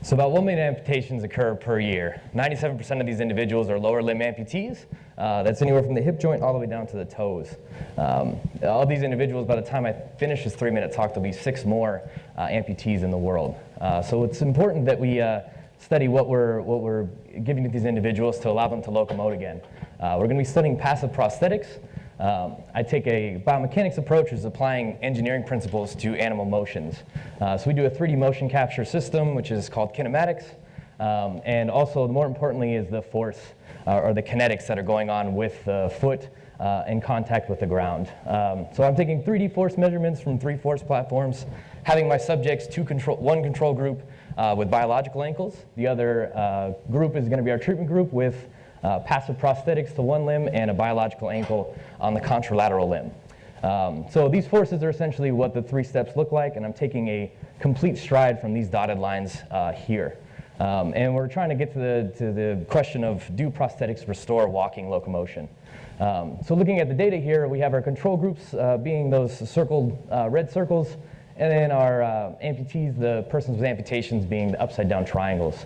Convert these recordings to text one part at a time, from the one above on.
So about 1 million amputations occur per year. 97% of these individuals are lower limb amputees. That's anywhere from the hip joint all the way down to the toes. All these individuals, by the time I finish this 3-minute talk, there'll be 6 more amputees in the world. So it's important that we study what we're giving to these individuals to allow them to locomote again. We're going to be studying passive prosthetics. I take a biomechanics approach, which is applying engineering principles to animal motions. So we do a 3D motion capture system, which is called kinematics, and also, more importantly, is the force or the kinetics that are going on with the foot in contact with the ground. So I'm taking 3D force measurements from 3 force platforms, having my subjects one control group with biological ankles. The other group is going to be our treatment group with passive prosthetics to one limb and a biological ankle on the contralateral limb. So these forces are essentially what the 3 steps look like, and I'm taking a complete stride from these dotted lines here. And we're trying to get to the question of, do prosthetics restore walking locomotion? So looking at the data here, we have our control groups being those circled red circles, and then our amputees, the persons with amputations, being the upside down triangles.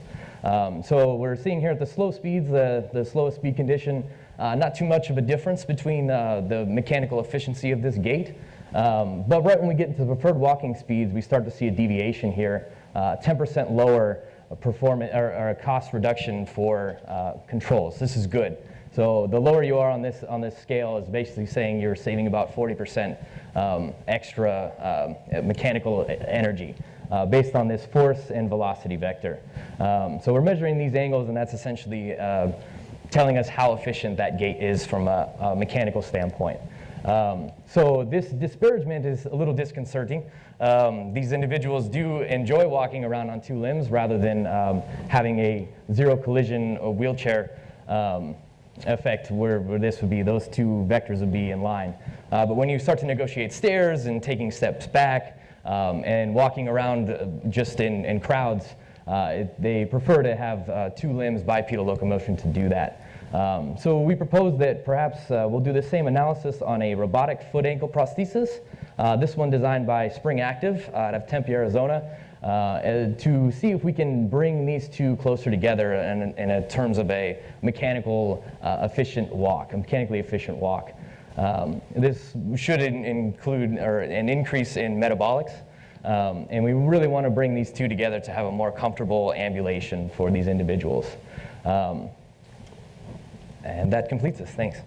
So we're seeing here at the slow speeds, the slowest speed condition, not too much of a difference between the mechanical efficiency of this gait. But right when we get into the preferred walking speeds, we start to see a deviation here, 10% lower performance or a cost reduction for controls. This is good. So the lower you are on this scale is basically saying you're saving about 40% extra mechanical energy based on this force and velocity vector. So we're measuring these angles, and that's essentially telling us how efficient that gait is from a mechanical standpoint. So this disparagement is a little disconcerting. These individuals do enjoy walking around on 2 limbs rather than having a zero collision or wheelchair effect where this would be, those 2 vectors would be in line. But when you start to negotiate stairs and taking steps back and walking around just in crowds, they prefer to have 2 limbs, bipedal locomotion, to do that. So we propose that perhaps we'll do the same analysis on a robotic foot ankle prosthesis. This one designed by Spring Active out of Tempe, Arizona, to see if we can bring these 2 closer together in terms of a mechanically efficient walk. This should include an increase in metabolics, and we really want to bring these 2 together to have a more comfortable ambulation for these individuals. And that completes this. Thanks.